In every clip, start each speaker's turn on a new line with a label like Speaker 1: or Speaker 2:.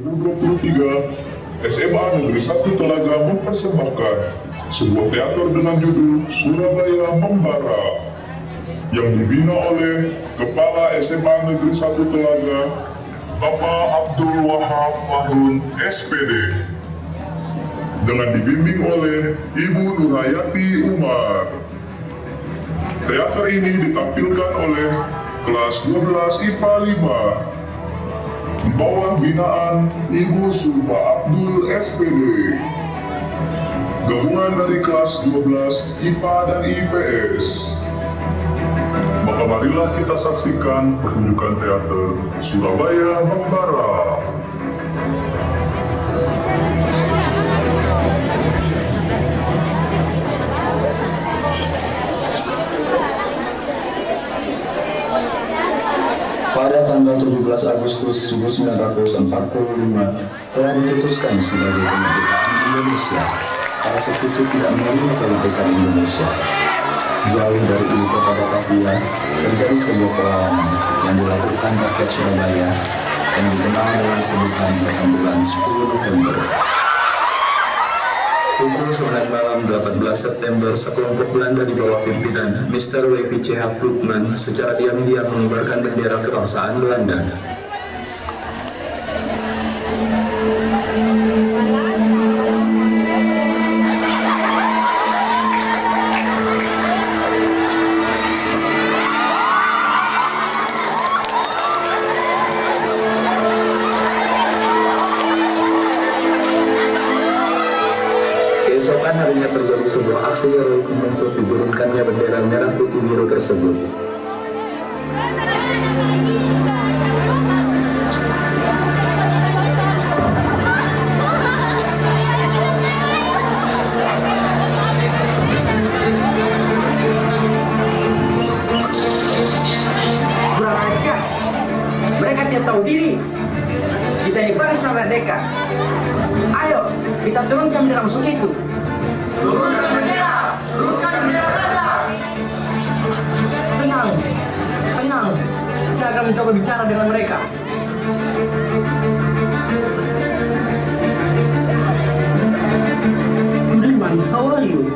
Speaker 1: 2023, SMA Negeri 1 Telaga mempersembahkan sebuah teater dengan judul Surabaya Membara yang dibina oleh Kepala SMA Negeri 1 Telaga, Bapak Abdul Wahab Mahrun SPD, dengan dibimbing oleh Ibu Nurhayati Umar. Teater ini ditampilkan oleh kelas 12 IPA 5 di bawah binaan Ibu Sulfa Abdul SPD. Gabungan dari kelas 12 IPA dan IPS. Maka marilah kita saksikan pertunjukan teater Surabaya Membara.
Speaker 2: Pada tanggal 17 Agustus 1945 telah diputuskan sebagai kemerdekaan Indonesia. Para sekutu tidak menerima kemerdekaan Indonesia. Jauh dari ibu kota Batavia, terjadi sebuah perlawanan yang dilakukan rakyat Surabaya yang dikenal dengan sebutan pertempuran 10 November. Pukul 9 malam 18 September, sekelompok Belanda di bawah pimpinan Mr. W.V.C. Hauptmann secara diam-diam mengibarkan bendera kebangsaan Belanda. Keesokan harinya terjadi sebuah aksi heroik menuntut diturunkannya bendera merah putih biru tersebut.
Speaker 3: Kurang ajar, mereka tidak tahu diri. Kita ini bangsa merdeka. Ayo, kita turunkan bendera musuh itu. Turunkan bendera! Turunkan bendera Belanda! Tenang, tenang. Saya akan mencoba bicara dengan mereka. Budiman, how are you?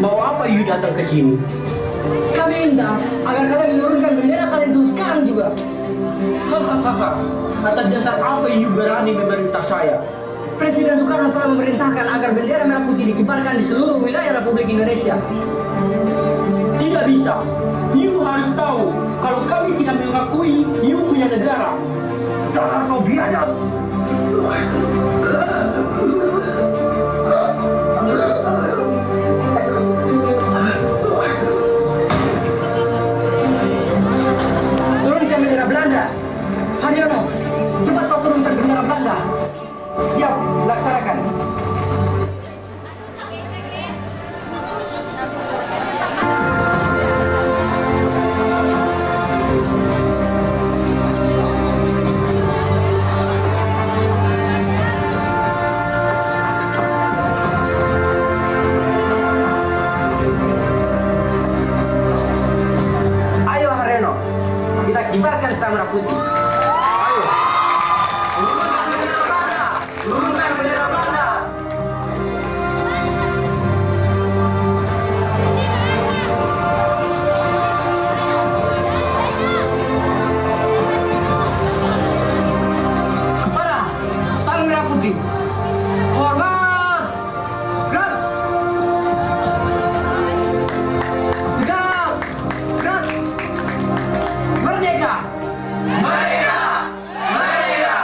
Speaker 3: Mau apa you datang ke sini? Kami minta agar kalian menurunkan bendera kalian itu sekarang juga. Hahaha. Atas dasar apa you berani memerintah saya? Presiden Soekarno telah memerintahkan agar bendera merah putih dikibarkan di seluruh wilayah Republik Indonesia. Tidak bisa. You harus tahu kalau kami tidak mengakui you punya negara. Dasar kau biadab. Turunkan bendera Belanda. Haryono, cepat kau turunkan bendera Belanda. Siap, laksanakan. Ayo Haryono, kita kibarkan sang merah putih. Ayo. Turunkan bendera Belanda! Kepada sang merah putih, hormat! Gerak! Tegak! Gerak! Merdeka! Merdeka! Merdeka!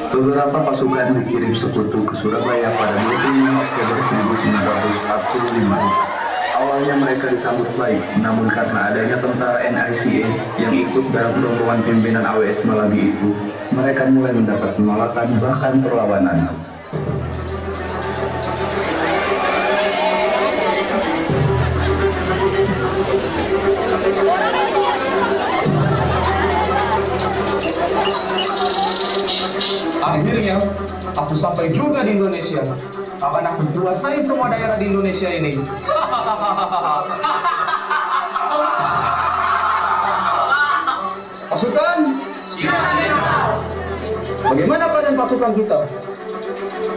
Speaker 2: Beberapa pasukan dikirim sekutu ke Surabaya pada 25 Oktober 1945. Awalnya mereka disambut baik, namun karena adanya tentara NICA yang ikut dalam rombongan pimpinan AWS Malagi itu, mereka mulai mendapat penolakan bahkan perlawanan.
Speaker 4: Akhirnya, aku sampai juga di Indonesia. Akan aku kuasai semua daerah di Indonesia ini. Pasukan,
Speaker 3: Siap, Jenderal.
Speaker 4: bagaimana keadaan pasukan kita?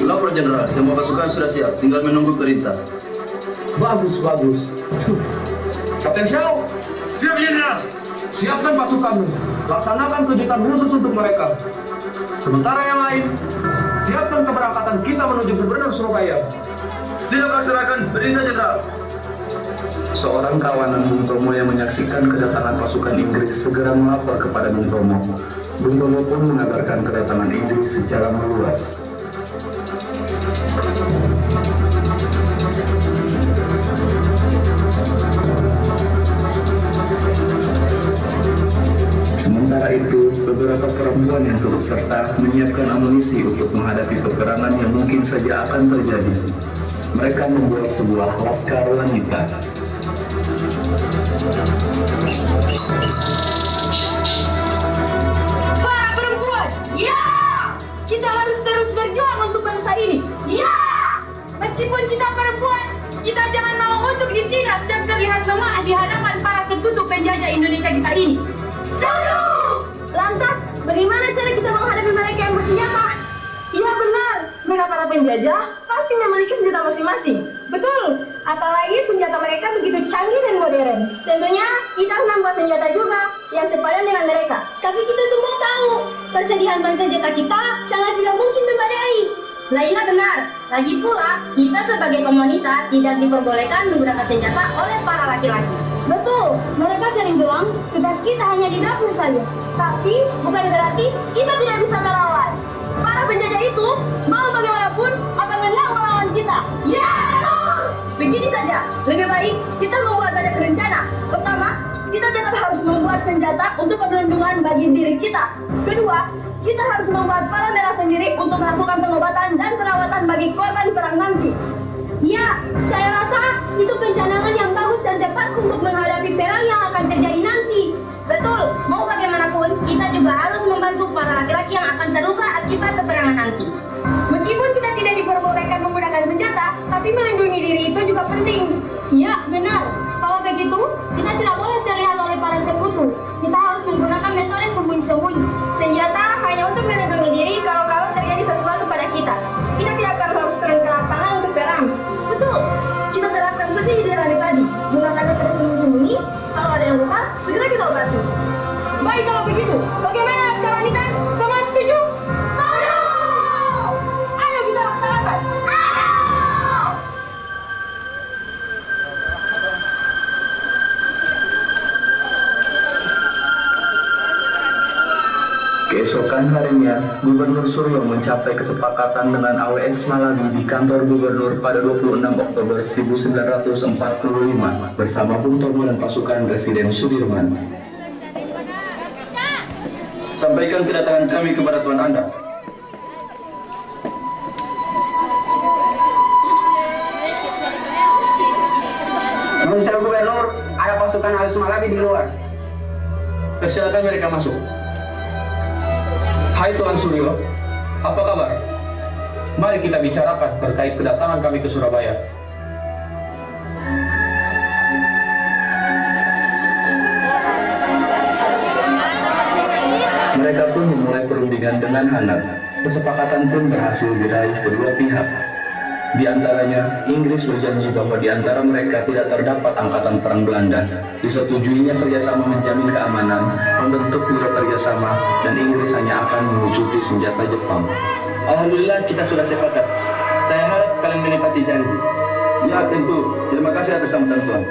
Speaker 2: Lapor Jenderal, semua pasukan sudah siap, tinggal menunggu perintah.
Speaker 4: Bagus, bagus. Kapten Xiao,
Speaker 3: Siap, Jenderal.
Speaker 4: siapkan pasukanmu. Laksanakan kejutan khusus untuk mereka. Sementara yang lain, siapkan keberangkatan kita menuju Gubernur Surabaya.
Speaker 2: Siap laksanakan perintah Jenderal. Seorang kawanan Bung Tomo yang menyaksikan kedatangan pasukan Inggris segera melapor kepada Bung Tomo. Bung Tomo pun mengabarkan kedatangan Inggris secara meluas. Sementara itu, beberapa perempuan yang turut serta menyiapkan amunisi untuk menghadapi peperangan yang mungkin saja akan terjadi. Mereka membuat sebuah laskar wanita.
Speaker 5: Para perempuan, ya! Kita harus terus berjuang untuk bangsa ini. Ya! Meskipun kita perempuan, kita jangan mau untuk ditindas dan terlihat lemah di hadapan para sekutu penjajah Indonesia kita ini. Seru! Lantas, bagaimana cara kita menghadapi mereka yang bersenjata? Iya benar, mereka para penjajah pasti memiliki senjata masing-masing. Betul, apalagi senjata mereka begitu canggih dan modern. Tentunya kita harus membuat senjata juga yang sepadan dengan mereka. Tapi kita semua tahu, persediaan senjata kita sangat tidak mungkin memadai. Lainnya benar, lagi pula kita sebagai komunitas tidak diperbolehkan menggunakan senjata oleh para laki-laki. Betul, mereka sering bilang tugas kita hanya di dapur saja. Tapi bukan berarti kita tidak bisa melawan. Para penjajah itu mau bagaimanapun akan menang melawan kita. Ya, betul. Begini saja, lebih baik kita membuat banyak rencana. Pertama, kita tetap harus membuat senjata untuk perlindungan bagi diri kita. Kedua, kita harus membuat palang merah sendiri untuk melakukan pengobatan dan perawatan bagi korban perang nanti. Ya, saya rasa itu pencanangan yang bagus dan tepat untuk menghadapi perang yang akan terjadi nanti. Betul, mau bagaimanapun, kita juga harus membantu para laki-laki yang akan terluka akibat peperangan nanti. Meskipun kita tidak diperbolehkan menggunakan senjata, tapi melindungi diri itu juga penting. Ya, benar. Kalau begitu, kita tidak boleh terlihat oleh para sekutu. Kita harus menggunakan metode sembunyi-sembunyi. Senjata hanya untuk melindungi diri kalau terjadi sesuatu pada kita. Kita tidak perlu harus turun ke lapangan untuk perang. Betul, kita terapkan saja ide Rani tadi. Gunakan metode sembunyi-sembunyi, kalau ada yang luka, segera kita obati. Baik kalau begitu, bagaimana sekarang Nita? Semua setuju? Setuju! Ayo kita laksanakan. Ayo!
Speaker 2: Keesokan harinya, Gubernur Suryo mencapai kesepakatan dengan AWS Malawi di kantor gubernur pada 26 Oktober 1945 bersama Bung Tomo dan pasukan Presiden Sudirman. Sampaikan kedatangan kami kepada Tuan Anda.
Speaker 3: Menurut Gubernur, ada pasukan AWS Malawi di luar.
Speaker 2: Persilakan mereka masuk.
Speaker 4: Hai Tuan Suryo, apa kabar? Mari kita bicarakan terkait kedatangan kami ke Surabaya.
Speaker 2: Mereka pun memulai perundingan dengan hangat. Kesepakatan pun berhasil diraih kedua pihak. Di antaranya, Inggris berjanji bahwa di antara mereka tidak terdapat angkatan perang Belanda. Disetujuinya kerjasama menjamin keamanan, membentuk biro kerjasama, dan Inggris hanya akan mengucuti senjata Jepang.
Speaker 6: Alhamdulillah kita sudah sepakat. Saya harap kalian menepati janji.
Speaker 2: Ya tentu, terima kasih atas sambutan Tuan.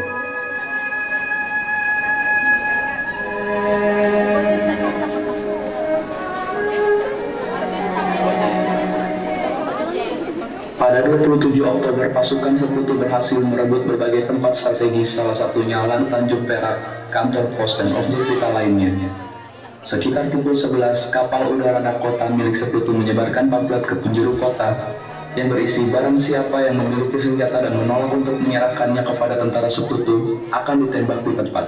Speaker 2: Pada 27 Oktober, pasukan sekutu berhasil merebut berbagai tempat strategis, salah satunya Lan Tanjung Perak, kantor pos dan objek vital lainnya. Sekitar pukul 11, kapal udara Dakota milik sekutu menyebarkan pamflet ke penjuru kota yang berisi barang siapa yang memiliki senjata dan menolak untuk menyerahkannya kepada tentara sekutu akan ditembak di tempat.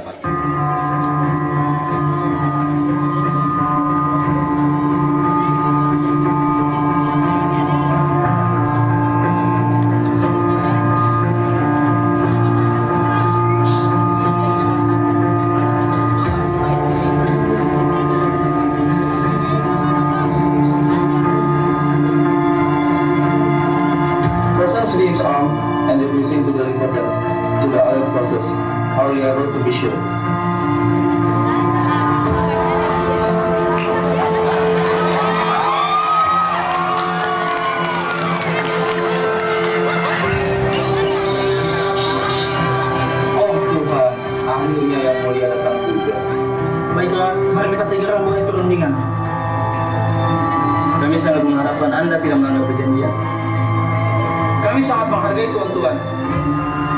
Speaker 6: segera mulai perundingan. Kami sangat mengharapkan Anda tidak melanggar perjanjian.
Speaker 4: Kami sangat menghargai tuan-tuan.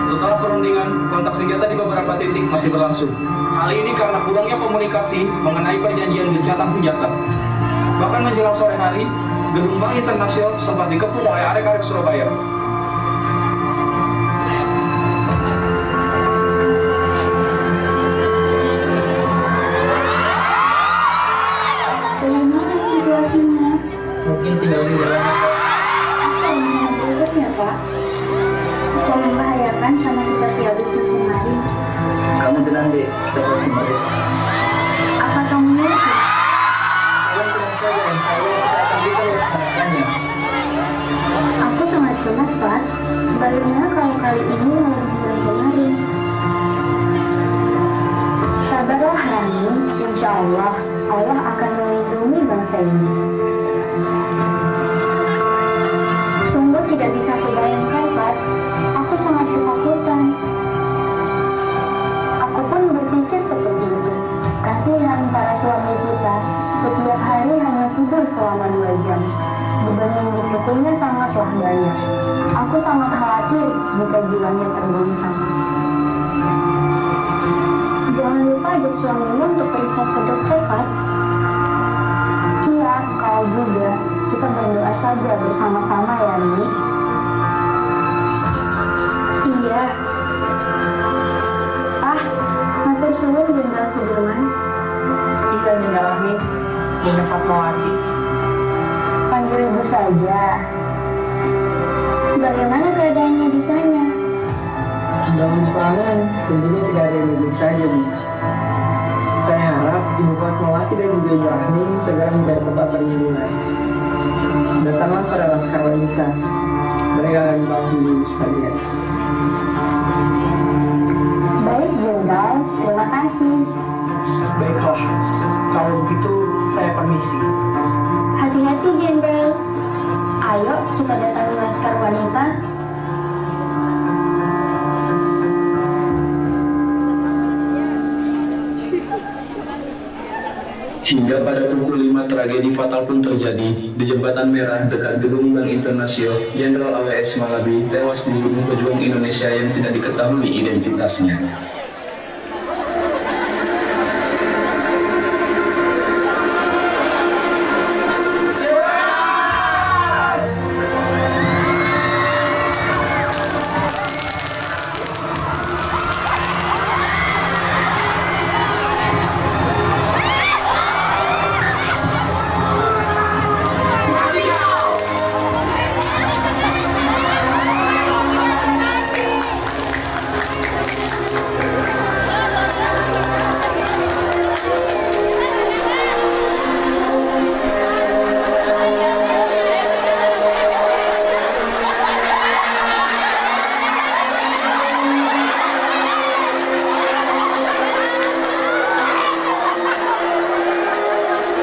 Speaker 4: Setelah perundingan, kontak senjata di beberapa titik masih berlangsung. Hal ini karena kurangnya komunikasi mengenai perjanjian gencatan senjata. Bahkan menjelang sore hari, gedung Bank Internasional sempat dikepung oleh arek-arek Surabaya.
Speaker 7: Bagaimana situasinya?
Speaker 3: Mungkin tinggal di dalam.
Speaker 7: Apa buruk ya, Pak? Kok membahayakan sama seperti Agustus kemarin?
Speaker 6: Kamu tenang deh, kita pasti balik.
Speaker 7: Apa kamu ngerti?
Speaker 6: Kalian tenang saja, insya Allah kita akan bisa melaksanakannya.
Speaker 7: Aku sangat cemas, Pak. Bagaimana kalau kali ini lebih dari kemarin? Sabarlah, Rani. Insya Allah, Allah akan melindungi bangsa ini. Sungguh tidak bisa kubayangkan, Pak. Aku sangat ketakutan. Aku pun berpikir seperti itu. Kasihan para suami kita, setiap hari hanya tidur selama 2 jam. Beban yang dipikulnya sangatlah banyak. Aku sangat khawatir jika jiwanya terguncang. Jangan lupa ajak suamimu untuk periksa ke dokter, Fat. Iya, kau juga. Kita berdoa saja bersama-sama ya, Mi. Iya. Matur suwun Jenderal Sudirman.
Speaker 3: Iya, Nina Rahmi, Nina Fatmawati.
Speaker 7: Panggil ibu saja. Bagaimana keadaannya di sana?
Speaker 3: Dalam perangan, tentunya tidak ada yang baik saja, Bu. Saya harap Ibu Fatmawati dan Ibu Rahmi segera mencari tempat perlindungan. Datanglah pada laskar wanita. Mereka akan membantu Ibu sekalian.
Speaker 7: Baik, Jenderal. Terima kasih.
Speaker 3: Baiklah, kalau begitu saya permisi.
Speaker 7: Hati-hati, Jenderal. Ayo, kita datangi laskar wanita.
Speaker 2: Hingga pada pukul 5 tragedi fatal pun terjadi di Jembatan Merah dekat Gedung Bank Internasional. Jenderal AWS Malabi tewas dibunuh pejuang Indonesia yang tidak diketahui identitasnya.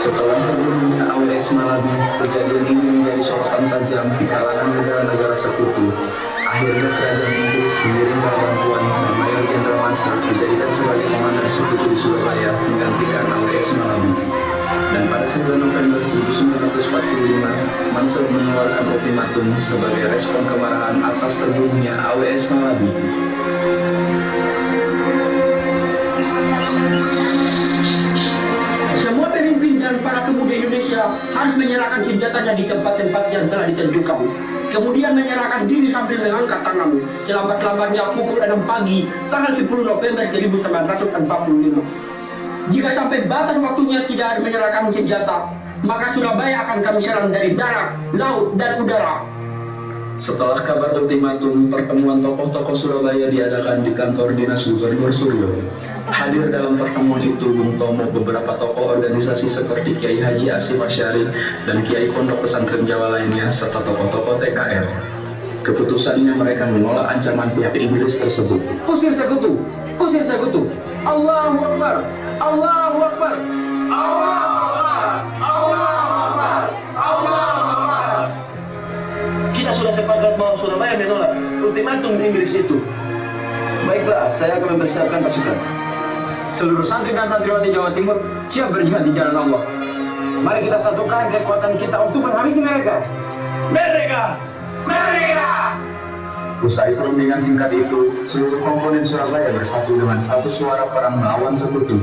Speaker 2: Setelah terbunuhnya AWS Malabi, kejadian ini menjadi sorotan tajam di kalangan negara-negara sekutu. Akhirnya kerajaan Inggris mengirimkan bantuan dan Mayor Jenderal Mansur dijadikan sebagai komandan sekutu di Surabaya menggantikan AWS Malabi. Dan pada 9 November 1945, Mansur mengeluarkan ultimatum sebagai respon kemarahan atas terbunuhnya AWS Malabi.
Speaker 3: Semua pemimpin dan para pemuda Indonesia harus menyerahkan senjatanya di tempat-tempat yang telah ditentukan. Kemudian menyerahkan diri sambil mengangkat tanganmu. Selambat-lambatnya pukul 6 pagi, tanggal 10 November 1945. Jika sampai batas waktunya tidak menyerahkan senjata, maka Surabaya akan kami serang dari darat, laut, dan udara.
Speaker 2: Setelah kabar ultimatum, pertemuan tokoh-tokoh Surabaya diadakan di kantor dinas Gubernur Suryo. Hadir dalam pertemuan itu Bung Tomo, beberapa tokoh organisasi seperti Kiai Haji Asyif Asyari dan Kiai Pondok Pesantren Jawa lainnya, serta tokoh-tokoh TKR. Keputusannya mereka menolak ancaman pihak Inggris tersebut.
Speaker 4: Usir sekutu! Usir sekutu! Allahu Akbar! Allahu Akbar! Allahu Akbar! Allahu Akbar! Allahu Akbar!
Speaker 6: Kita sudah sepakat bahwa Surabaya menolak ultimatum Inggris itu.
Speaker 4: Baiklah, saya akan mempersiapkan pasukan.
Speaker 3: seluruh santri dan santriwati Jawa Timur siap berjihad di jalan Allah.
Speaker 6: Mari kita satukan kekuatan kita untuk menghabisi mereka. Merdeka! Merdeka!
Speaker 2: Usai perundingan singkat itu, seluruh komponen Surabaya bersatu dengan satu suara perang melawan sekutu.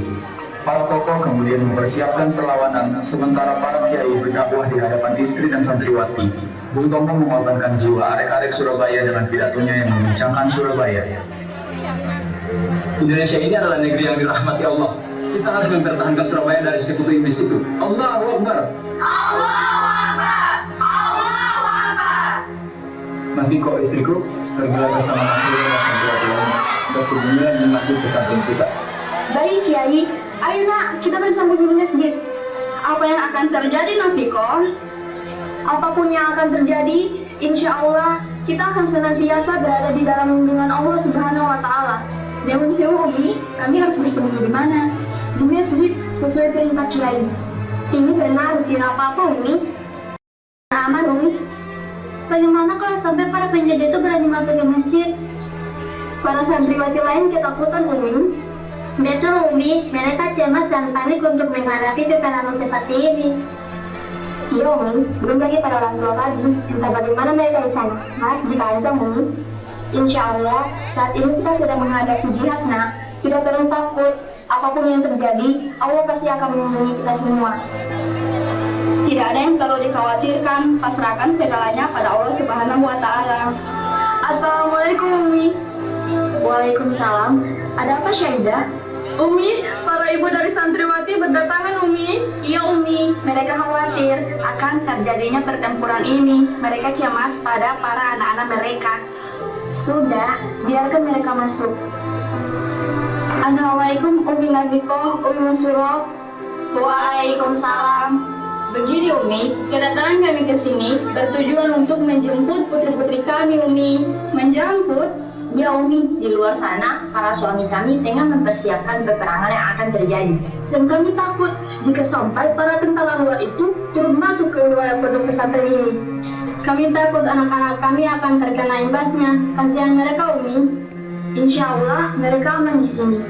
Speaker 2: Para tokoh kemudian mempersiapkan perlawanan, sementara para kiai berdakwah di hadapan istri dan santriwati. Bung Tomo mengorbankan jiwa arek-arek Surabaya dengan pidatonya yang mengguncangkan Surabaya.
Speaker 3: Indonesia ini adalah negeri yang dirahmati Allah. Kita harus mempertahankan Surabaya dari sekutu Inggris itu. Allahu Akbar.
Speaker 5: Allahu Akbar. Allahu Akbar.
Speaker 3: Mas Viko, istriku, pergilah bersama Mas Suri dan santriwati lain bersembunyi di masjid pesantren kita.
Speaker 7: Baik Kiai, ayo nak, kita bersembunyi di masjid.
Speaker 5: Apa yang akan terjadi, Nafiko?
Speaker 7: Apapun yang akan terjadi, insya Allah kita akan senantiasa berada di dalam lindungan Allah Subhanahu wa Ta'ala. Namun sewu Umi, kami harus bersembunyi di mana? Di masjid sesuai perintah Kiai. Ini benar, tidak apa-apa Umi. Aman Umi. Bagaimana kalau sampai para penjajah itu berani masuk ke masjid? Para santriwati lain ketakutan Umi. Betul Umi, mereka cemas dan panik untuk menghadapi peperangan seperti ini. Iya Umi, belum lagi pada orang tua tadi. Entah bagaimana mereka di sana. Mas, dikancang Umi. Insya Allah, saat ini kita sedang menghadapi jihad nak. Tidak perlu takut. Apapun yang terjadi, Allah pasti akan melindungi kita semua.
Speaker 5: Tidak ada yang perlu dikhawatirkan, pasrahkan segalanya pada Allah Subhanahu wa Ta'ala.
Speaker 7: Assalamualaikum Umi. Waalaikumsalam. Ada apa Syahidah?
Speaker 5: Umi, para ibu dari santriwati berdatangan Umi.
Speaker 7: Iya Umi, mereka khawatir akan terjadinya pertempuran ini. Mereka cemas pada para anak-anak mereka. Sudah, biarkan mereka masuk. Assalamualaikum Umi Naziko, Umi Masuro.
Speaker 5: Waalaikumsalam. Begini Umi, kedatangan kami ke sini bertujuan untuk menjemput putri-putri kami Umi. Menjemput?
Speaker 7: Ya Umi, di luar sana para suami kami tengah mempersiapkan peperangan yang akan terjadi. Dan kami takut jika sampai para tentara luar itu turun masuk ke wilayah pondok pesantren ini.
Speaker 5: Kami takut anak-anak kami akan terkena imbasnya. Kasihan mereka Umi.
Speaker 7: Insya Allah mereka aman di sini.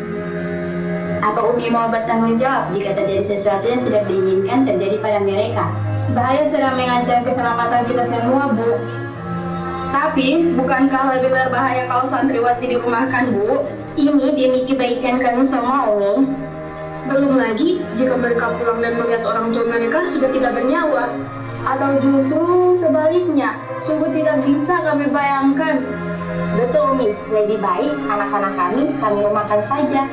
Speaker 5: Apa Umi mau bertanggung jawab jika terjadi sesuatu yang tidak diinginkan terjadi pada mereka? Bahaya sedang mengancam keselamatan kita semua Bu. Tapi, bukankah lebih berbahaya kalau santriwati dirumahkan, Bu?
Speaker 7: Ini demi kebaikan kami semua, Umi.
Speaker 5: Belum lagi, jika mereka pulang dan melihat orang tua mereka sudah tidak bernyawa. Atau justru sebaliknya, sungguh tidak bisa kami bayangkan.
Speaker 7: Betul, Umi. Lebih baik anak-anak kami rumahkan saja.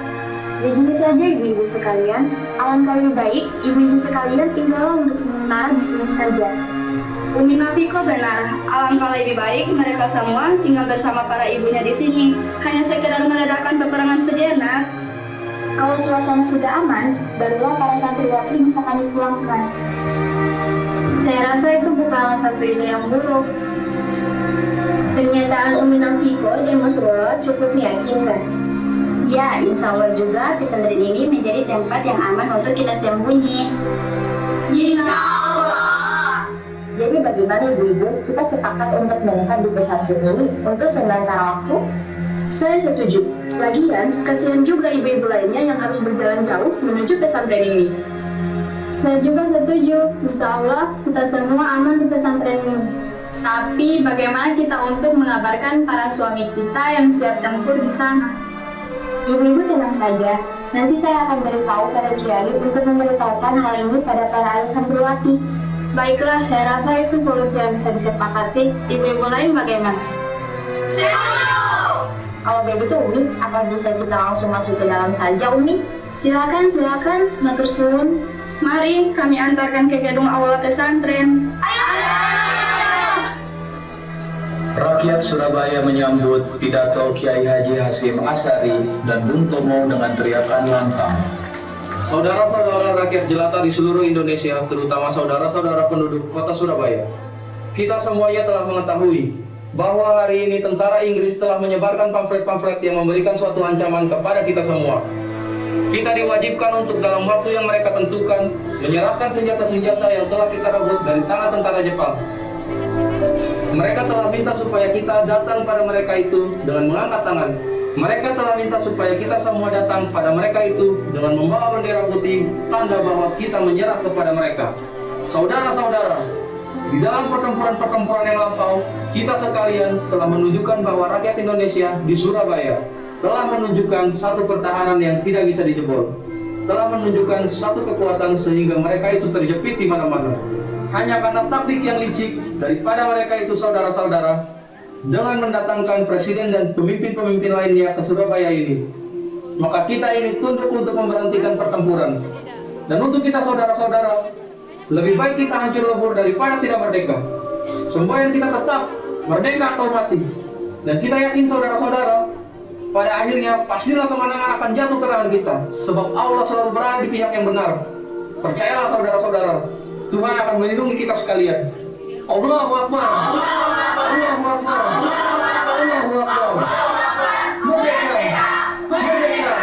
Speaker 7: Begini saja, ibu-ibu sekalian. Alangkah lebih baik, ibu-ibu sekalian tinggal untuk sementara di sini saja.
Speaker 5: Umi Nafiko benar, alangkah lebih baik mereka semua tinggal bersama para ibunya di sini. Hanya sekedar meredakan peperangan sejenak.
Speaker 7: Kalau suasana sudah aman, barulah para santriwati bisa kami pulangkan.
Speaker 5: Saya rasa itu bukanlah satu ide yang buruk.
Speaker 7: Pernyataan Umi Nafiko dan Mas Roro cukup meyakinkan.
Speaker 5: Ya, insya Allah juga pesantren ini menjadi tempat yang aman untuk kita sembunyi. Insya Allah.
Speaker 7: Jadi bagaimana ibu-ibu, kita sepakat untuk menetap di pesantren ini untuk sementara waktu?
Speaker 5: Saya setuju. Lagian, kasihan juga ibu-ibu lainnya yang harus berjalan jauh menuju pesantren ini. Saya juga setuju. Insya Allah, kita semua aman di pesantren ini. Tapi bagaimana kita untuk mengabarkan para suami kita yang siap tempur di sana?
Speaker 7: Ibu-ibu tenang saja. Nanti saya akan beritahu pada Kiai untuk memberitahukan hal ini pada para ahli santriwati.
Speaker 5: Baiklah, saya rasa itu solusi yang bisa disepakati. Ibu-ibu lain bagaimana?
Speaker 7: Setuju! Kalau begitu Umi, apa bisa kita langsung masuk ke dalam saja Umi?
Speaker 5: Silakan, matur suwun. Mari kami antarkan ke gedung aula pesantren.
Speaker 2: Rakyat Surabaya menyambut pidato Kiai Haji Hasyim Asy'ari dan Bung Tomo dengan teriakan lantang.
Speaker 4: Saudara-saudara rakyat jelata di seluruh Indonesia, terutama saudara-saudara penduduk kota Surabaya, kita semuanya telah mengetahui bahwa hari ini tentara Inggris telah menyebarkan pamflet-pamflet yang memberikan suatu ancaman kepada kita semua. Kita diwajibkan untuk dalam waktu yang mereka tentukan, menyerahkan senjata-senjata yang telah kita rebut dari tangan tentara Jepang. Mereka telah minta supaya kita datang pada mereka itu dengan mengangkat tangan, Mereka telah minta supaya kita semua datang pada mereka itu dengan membawa bendera putih, tanda bahwa kita menyerah kepada mereka. Saudara-saudara, di dalam pertempuran-pertempuran yang lampau, kita sekalian telah menunjukkan bahwa rakyat Indonesia di Surabaya telah menunjukkan satu pertahanan yang tidak bisa dijebol, telah menunjukkan satu kekuatan sehingga mereka itu terjepit di mana-mana. Hanya karena taktik yang licik daripada mereka itu, saudara-saudara, dengan mendatangkan presiden dan pemimpin-pemimpin lainnya ke Surabaya ini, maka kita ini tunduk untuk memberhentikan pertempuran. Dan untuk kita saudara-saudara, lebih baik kita hancur lebur daripada tidak merdeka. Semboyan kita tetap merdeka atau mati. Dan kita yakin saudara-saudara, pada akhirnya pastilah kemenangan akan jatuh ke tangan kita, sebab Allah selalu berada di pihak yang benar. Percayalah saudara-saudara, Tuhan akan melindungi kita sekalian. Allahu Akbar. Allahu Akbar. Allahu Akbar. Merdeka. Merdeka.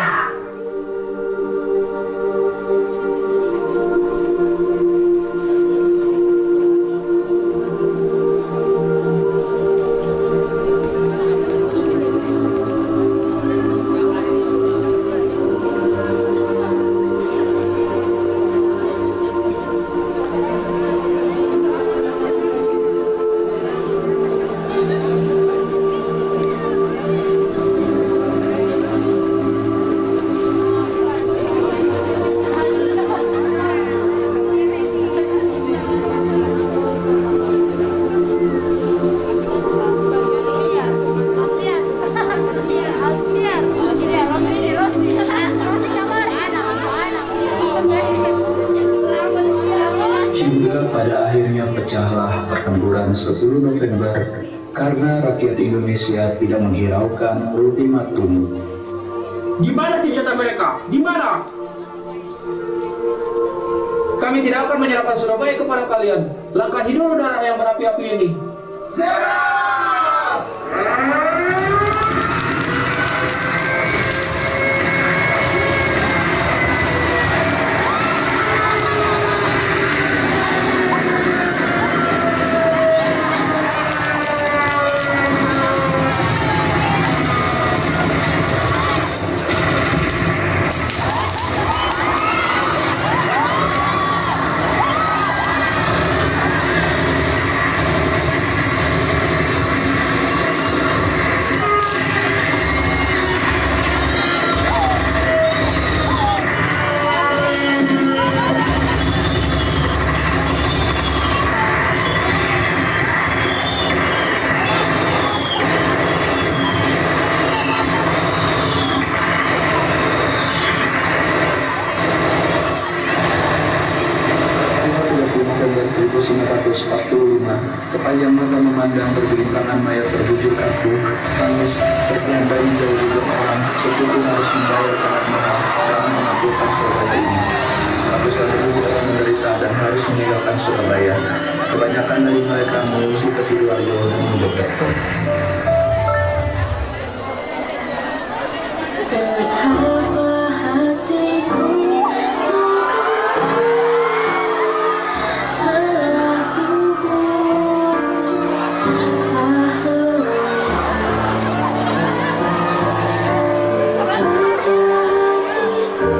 Speaker 2: Juga pada akhirnya pecahlah pertempuran 10 November karena rakyat Indonesia tidak menghiraukan ultimatum.
Speaker 4: Di mana senjata mereka? Di mana? Kami tidak akan menyerahkan Surabaya kepada kalian. Langkahi dulu darah yang berapi-api ini. Serah!
Speaker 2: November 1945, sepanjang mata memandang bergelimpangan mayat berbujur kaku, hangus, sekian bayi dari 2 orang, suku pun harus membayar sangat mahal dalam mengaburkan Surabaya ini. Ratusan ribu orang menderita dan harus meninggalkan Surabaya. Kebanyakan dari mereka mengungsi ke Sidoarjo dan Mojokerto.
Speaker 7: Betapa hatiku telah gugur, betapa hatiku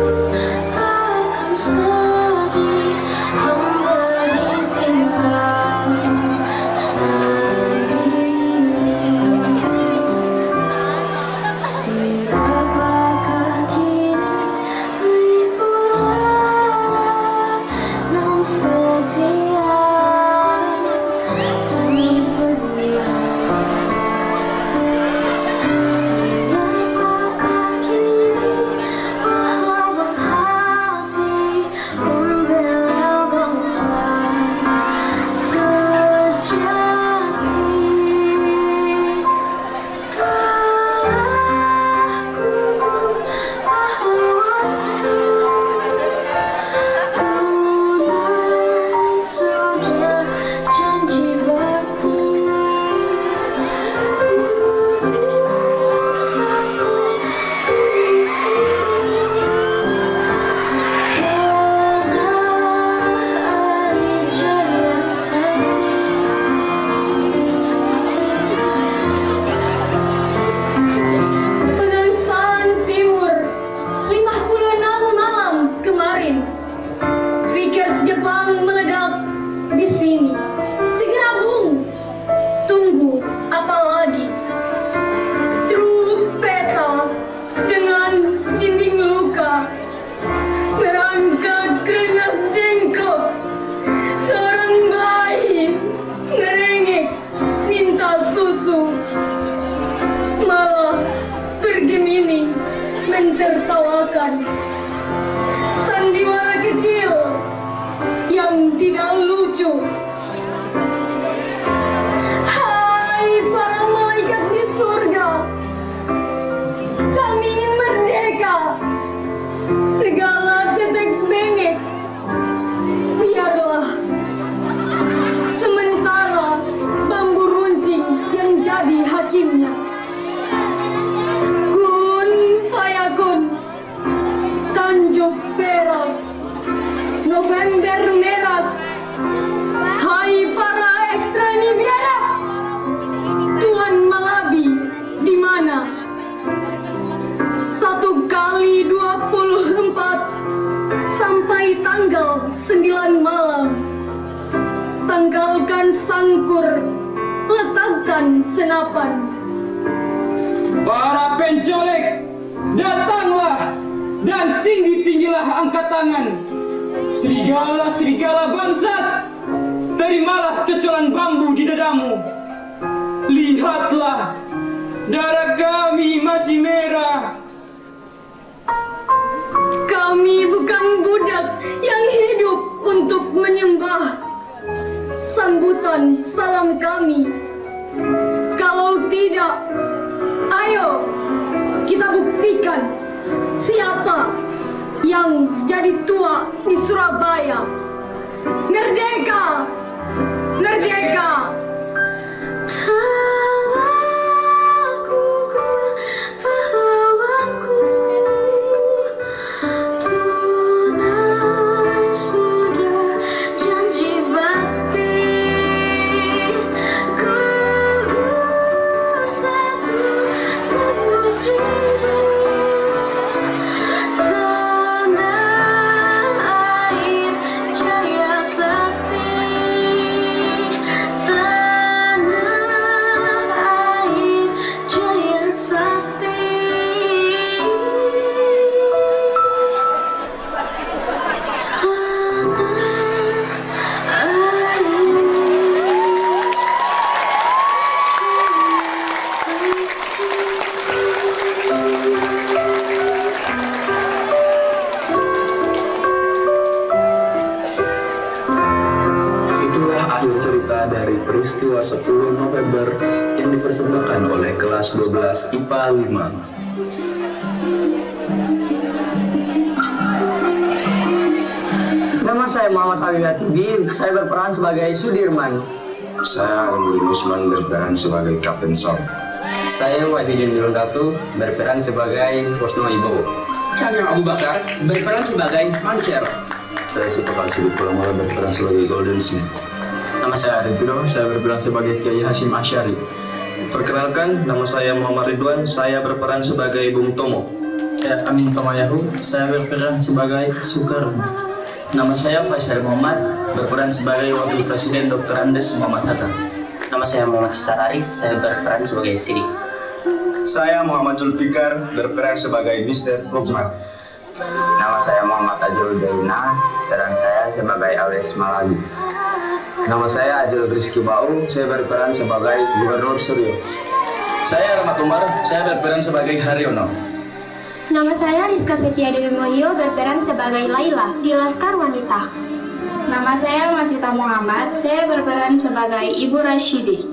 Speaker 7: takkan sedih, hamba ditinggal sendiri. ditertawakan. Sandiwara kecil yang tidak lucu. Hai para malaikat di surga, kami ingin merdeka. Segala tetek bengek biarlah. Sementara bambu runcing yang jadi hakimnya. Kun fayakun, Tanjung Perak, November merah. Hai para ekstremi biadab, Tuan Malabi di mana? 1 kali 24 sampai tanggal 9 malam. Tanggalkan sangkur, letakkan senapan.
Speaker 4: Para pencolek, datanglah dan tinggi-tinggilah angkat tangan. Serigala-serigala bangsat, terimalah cocolan bambu di dadamu. Lihatlah, darah kami masih merah.
Speaker 7: Kami bukan budak yang hidup untuk menyembah. Sambutan salam kami. Kalau tidak, ayo kita buktikan siapa yang jadi tua di Surabaya. Merdeka! Merdeka! Telah gugur pahlawanku, tunai sudah janji bakti. Gugur 1, tembus 1000. Tanah air jaya sakti. Tanah air jaya sakti.
Speaker 2: Itulah akhir cerita dari peristiwa 10 November yang dipersembahkan oleh kelas 12 IPA 5.
Speaker 3: Nama saya Muhammad Habib Atibi, saya berperan sebagai Sudirman.
Speaker 6: Saya Alhamdulillah Usman berperan sebagai Kapten Sam.
Speaker 3: Saya Wahidin Nurundatu, berperan sebagai Husno Ibowo. Chandra Abu Bakar, berperan sebagai Mansher.
Speaker 2: Saya Sipakal Sidik Pulamola berperan sebagai Golden Smith.
Speaker 3: Nama saya Arif Bido, saya berperan sebagai Kiai Hashim Asyari.
Speaker 6: Perkenalkan, nama saya Muhammad Ridwan, saya berperan sebagai Bung Tomo.
Speaker 3: Ya, Amin Tomayahu, saya berperan sebagai Soekarno. Nama saya Faisal Muhammad, berperan sebagai Wakil Presiden Dr. Andes Muhammad Hatta.
Speaker 8: Nama saya Muhammad Sararis, saya berperan sebagai Sidik.
Speaker 6: Saya Muhammad Zulfikar, berperan sebagai Mr. Lukman.
Speaker 8: Nama saya Muhammad Ajul Daina, peran saya sebagai Awes Malagi.
Speaker 3: Nama saya Ajul Rizky Bau, saya berperan sebagai Gubernur Suryo.
Speaker 4: Saya Rahmat Umar, saya berperan sebagai Haryono.
Speaker 7: Nama saya Rizka Setia Dewi Mulyo, berperan sebagai Laila di Laskar Wanita.
Speaker 5: Nama saya Masita Muhammad, saya berperan sebagai Ibu Rashidi.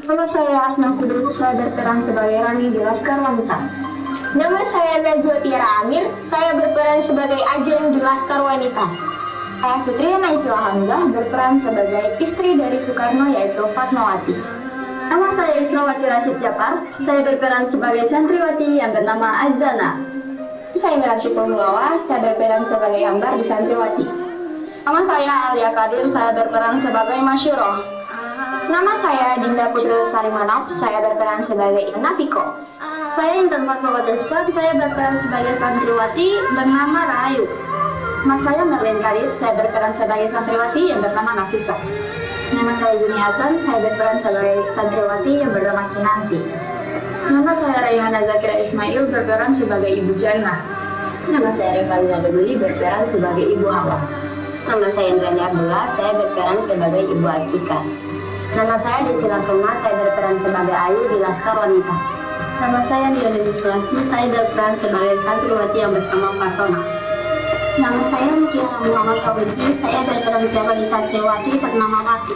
Speaker 7: Nama saya Asna Kudus, saya berperan sebagai Rani di Laskar Wanita. Nama saya Nazwa Tiara Amir, saya berperan sebagai Ajeng di Laskar Wanita. Saya Fitri Naisila Hamzah, berperan sebagai istri dari Soekarno yaitu Fatmawati. Nama saya Israwati Rashid Japar, saya berperan sebagai santriwati yang bernama Azana. Saya Miranti Pemulawa, saya berperan sebagai Ambar di santriwati. Nama saya Alia Kadir, saya berperan sebagai Masyuroh. Nama saya Dinda Putri Lestari Manaf, saya berperan sebagai Nafiko. Saya Intan Fatmawati Supat, saya berperan sebagai santriwati bernama Rahayu. Nama saya Merlin Kadir, saya berperan sebagai santriwati yang bernama Nafisa. Nama saya Juni Hasan, saya berperan sebagai santriwati yang bernama Kinanti. Nama saya Raihana Zakira Ismail, berperan sebagai Ibu Jannah. Nama saya Revalina Debeli, berperan sebagai Ibu Hawa. Nama saya Indrani Abdullah, saya berperan sebagai Ibu Akika. Nama saya Desila Soma, saya berperan sebagai Ayu di Laskar Wanita. Nama saya Diana Sulaki, saya berperan sebagai santriwati yang bersama Fatona. Nama saya Mutiara Muhammad Kawiti, saya berperan sebagai santriwati bernama Wati.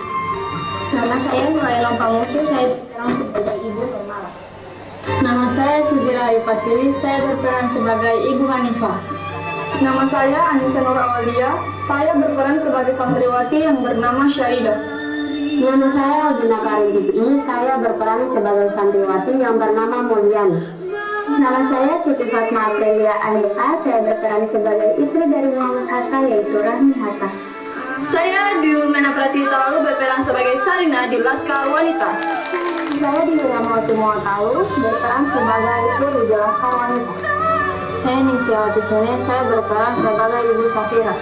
Speaker 7: Nama saya Nuraila Pamusu, saya berperan sebagai ibu pemalas. Nama saya Sidira Ipatili, saya berperan sebagai ibu Hanifah. Nama saya Anissa Nur Awalia, saya berperan sebagai santriwati yang bernama Syahidah. Nama saya Aldina Karim, saya berperan sebagai santriwati yang bernama Mulyana. Nama saya Siti Fatma Aprilia Anita, saya berperan sebagai istri dari Muhammad Hatta, yaitu Rahmi Hatta. Saya Diumena Pratita lalu berperan sebagai Sarina di Laskar Wanita. Saya Diumena Mawati Muatalu, berperan sebagai Ibu di Laskar Wanita. Saya Ningsiawati Sune, saya berperan sebagai Ibu Safira.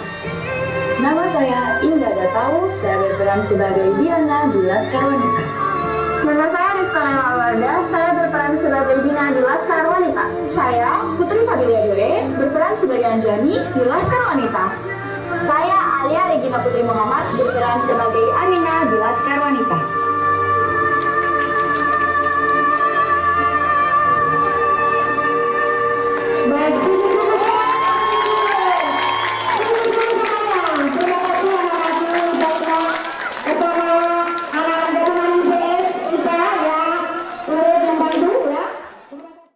Speaker 7: Nama saya Indah Datau, saya berperan sebagai Diana di Laskar Wanita. Nama saya Rifkana Alwada, saya berperan sebagai Dina di Laskar Wanita. Saya Putri Fadilia Dore, berperan sebagai Anjani di Laskar Wanita. Saya Alia Regina Putri Muhammad, berperan sebagai Amina di Laskar Wanita.